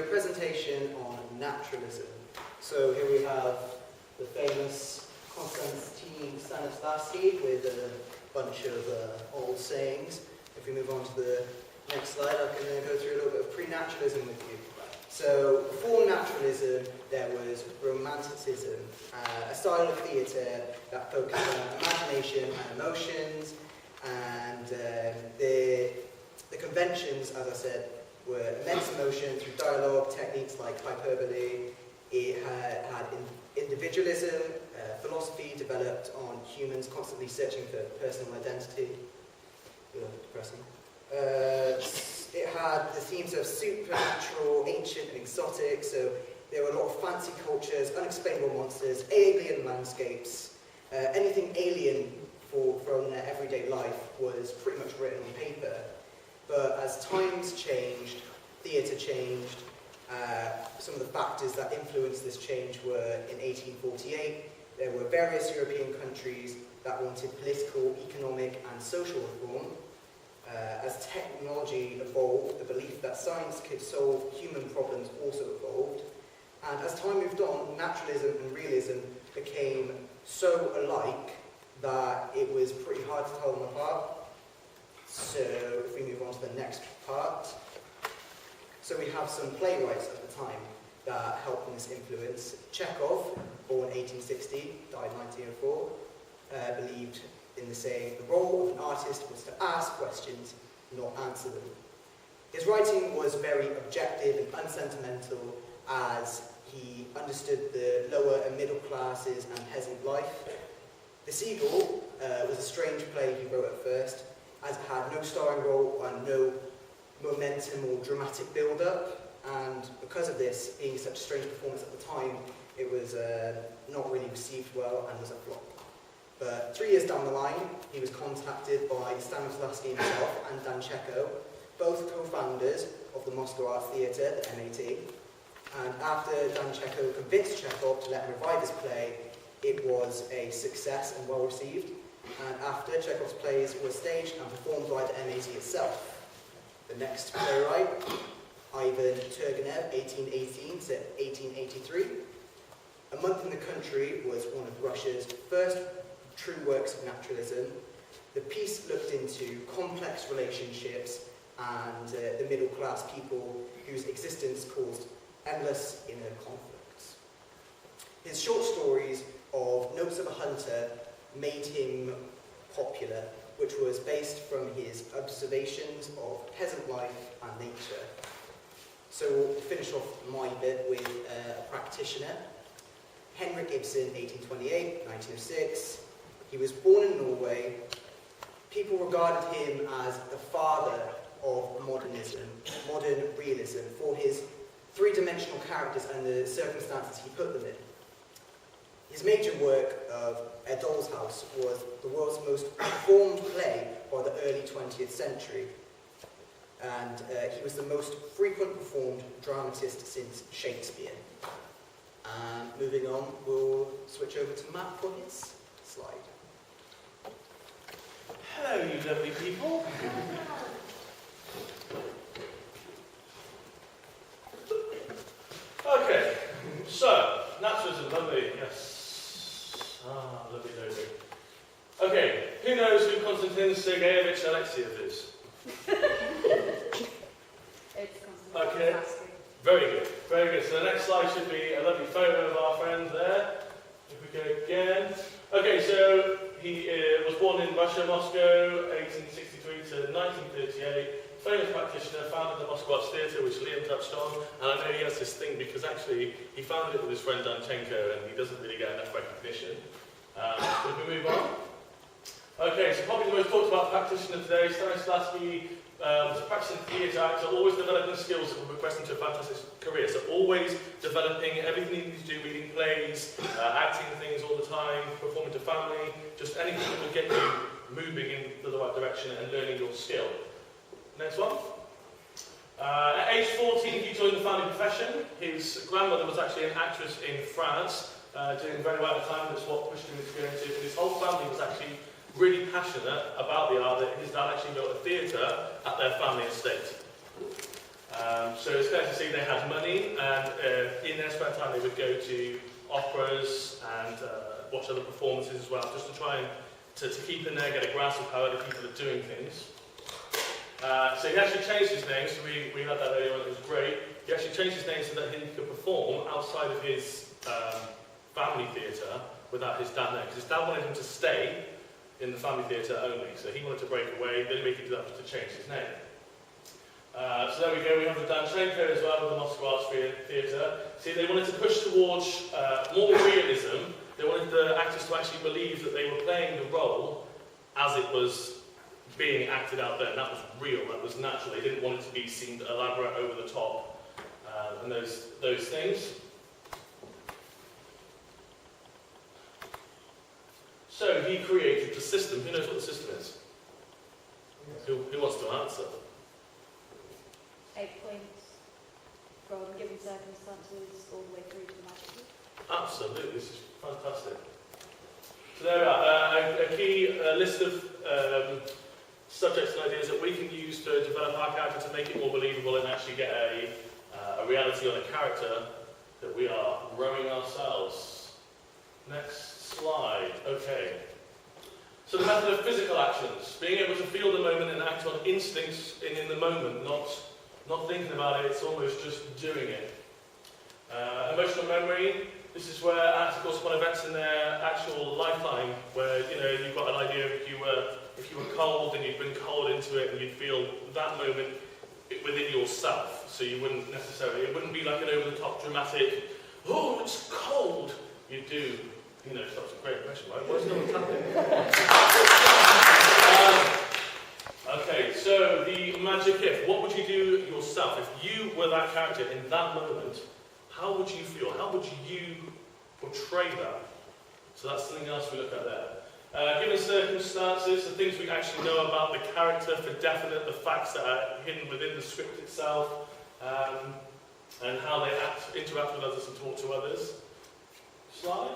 presentation on naturalism. So here we have the famous Konstantin Stanislavski with a bunch of old sayings. If we move on to the next slide, I can go through a little bit of pre-naturalism with you. So before naturalism, there was romanticism, a style of theatre that focused on imagination and emotions, and the conventions, as I said, were immense emotion through dialogue, techniques like hyperbole. It had individualism, philosophy developed on humans constantly searching for personal identity. Depressing. It had the themes of supernatural, ancient and exotic, so there were a lot of fancy cultures, unexplainable monsters, alien landscapes. Anything alien from their everyday life was pretty much written on paper. But as times changed, theatre changed, some of the factors that influenced this change were in 1848, there were various European countries that wanted political, economic and social reform. As technology evolved, the belief that science could solve human problems also evolved. And as time moved on, naturalism and realism became so alike that it was pretty hard to tell them apart. So if we move on to the next part. So we have some playwrights at the time that helped in this influence. Chekhov, born 1860, died 1904, believed in the saying, the role of an artist was to ask questions, not answer them. His writing was very objective and unsentimental, as he understood the lower and middle classes and peasant life. The Seagull was a strange play he wrote at first, as it had no starring role and no momentum or dramatic build-up, and because of this being such a strange performance at the time, it was not really received well and was a flop. But 3 years down the line, he was contacted by Stanislavski himself and Dan Chekhov, both co-founders of the Moscow Art Theatre, the MAT. And after Dan Chekhov convinced Chekhov to let him revive his play, it was a success and well received. And after, Chekhov's plays were staged and performed by the MAT itself. The next playwright, Ivan Turgenev, 1818 to 1883. A Month in the Country was one of Russia's first true works of naturalism. The piece looked into complex relationships and the middle-class people whose existence caused endless inner conflicts. His short stories of Notes of a Hunter made him popular, which was based from his observations of peasant life and nature. So we'll finish off my bit with a practitioner, Henrik Ibsen, 1828, 1906. He was born in Norway. People regarded him as the father of modernism, modern realism, for his three-dimensional characters and the circumstances he put them in. His major work of A Doll's House was the world's most performed play by the early 20th century, and he was the most frequent performed dramatist since Shakespeare. Moving on, we'll switch over to Matt for his slide. Hello, you lovely people. Okay, so, naturalism, lovely, yes. Lovely, lovely. Okay, who knows who Konstantin Sergeyevich Alexiev is? Okay, very good, very good. So the next slide should be a lovely photo of our friend there. If we go again. Okay, so he was born in Russia, Moscow, 1863 to 1938. Famous practitioner, founded the Moscow Arts Theatre, which Liam touched on. And I know he has this thing because actually he founded it with his friend Danchenko and he doesn't really get enough recognition. Should we move on? Okay, so probably the most talked about practitioner today, Stanislavski, was a practicing theatre actor, always developing skills that would progress into a fantastic career. So always developing everything you need to do, reading plays, acting things all the time, performing to family, just anything that will get you moving in the right direction and learning your skill. Next one. At age 14, he joined the family profession. His grandmother was actually an actress in France, doing very well at the time. That's what pushed him to go into it. His whole family was actually really passionate about the art that his dad actually built a theatre at their family estate. So it's fair to say they had money, and in their spare time they would go to operas and watch other performances as well, just to try and to keep in there, get a grasp of how other people are doing things. So he actually changed his name, so we had that earlier on, it was great. He actually changed his name so that he could perform outside of his family theatre without his dad there, because his dad wanted him to stay in the family theatre only, so he wanted to break away. The only way he could do that was to change his name. So there we go, we have the Danchenko as well with the Moscow Arts Theatre. See, they wanted to push towards more realism. They wanted the actors to actually believe that they were playing the role as it was being acted out there, and that was real, that was natural. They didn't want it to be seen elaborate, over the top, and those things. So he created the system. Who knows what the system is? Who wants to answer? 8 points from given circumstances all the way through to the magic. Absolutely, this is fantastic. So there we are, a key list of subjects and ideas that we can use to develop our character to make it more believable and actually get a reality on a character that we are growing ourselves. Next slide. Okay. So the method of physical actions, being able to feel the moment and act on instincts in the moment, not thinking about it, it's almost just doing it. Emotional memory, this is where articles upon events in their actual lifetime, where you've got an idea of if you were cold and you'd been cold into it, and you'd feel that moment within yourself. So you wouldn't necessarily, it wouldn't be like an over-the-top dramatic, oh, it's cold. You do, that's a great question, right? What's not happening? Okay, so the magic if. What would you do yourself? If you were that character in that moment, how would you feel? How would you portray that? So that's something else we look at there. Given circumstances, the things we actually know about the character for definite, the facts that are hidden within the script itself, and how they interact with others and talk to others. Slide.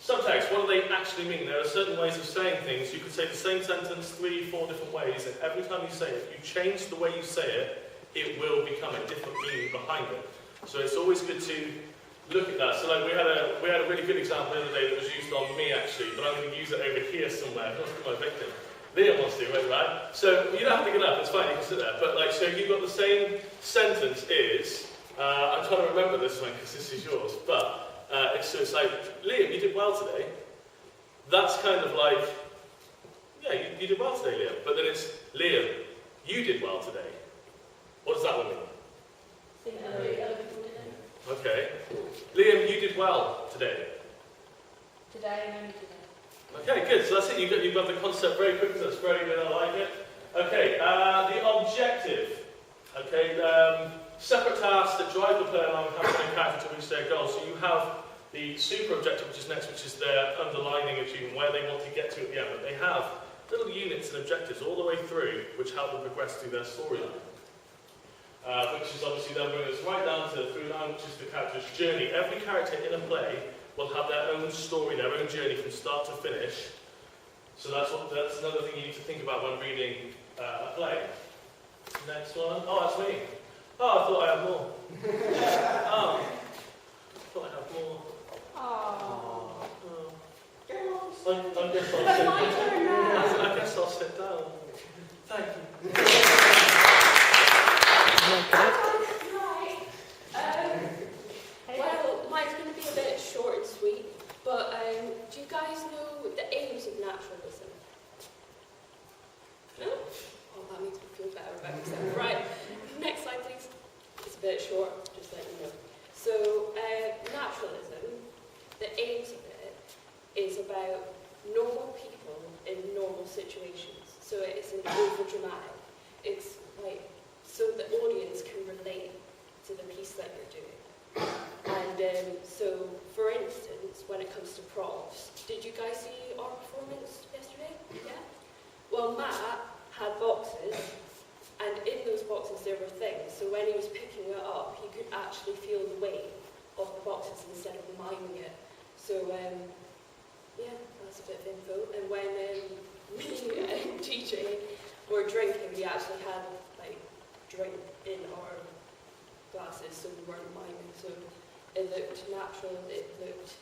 Subtext, what do they actually mean? There are certain ways of saying things. You could say the same sentence 3, 4 different ways, and every time you say it, if you change the way you say it, it will become a different meaning behind it. So it's always good to look at that. So like we had a really good example the other day that was used on me actually, but I'm going to use it over here somewhere. Who wants to be my victim? Liam wants to, right? So you don't have to get up, it's fine, you can sit there. But like, so you've got the same sentence is, I'm trying to remember this one because this is yours, but it's like, Liam, you did well today. That's kind of like, yeah, you did well today, Liam. But then it's, Liam, you did well today. What does that one mean? Okay. Liam, you did well today. Today and only today. Okay, good. So that's it. You've got the concept very quickly. That's very good. I like it. Okay, the objective. Okay, separate tasks that drive the player along having their character to reach their goals. So you have the super objective, which is next, which is their underlining achievement, where they want to get to at the end. But they have little units and objectives all the way through, which help them progress through their storyline. Which is obviously then bringing us right down to the through line, which is the character's journey. Every character in a play will have their own story, their own journey from start to finish. So that's another thing you need to think about when reading a play. Next one. Oh, that's me. Oh, I thought I had more. Oh, I thought I had more. Oh. I guess I'll sit down. I guess I'll sit down. Thank you. Well, mine's going to be a bit short and sweet, but do you guys know the aims of naturalism? No? Oh, that makes me feel better about myself. Right, next slide please. It's a bit short, just let you know. So, naturalism, the aims of it is about normal people in normal situations. So it's an over-dramatic. It's like, so the audience can relate to the piece that you're doing. And so, for instance, when it comes to props, did you guys see our performance yesterday? Yeah? Well, Matt had boxes, and in those boxes there were things. So when he was picking it up, he could actually feel the weight of the boxes instead of miming it. So, yeah, that's a bit of info. And when me and TJ were drinking, we actually had, like, right in our glasses, so we weren't miming. So it looked natural, it looked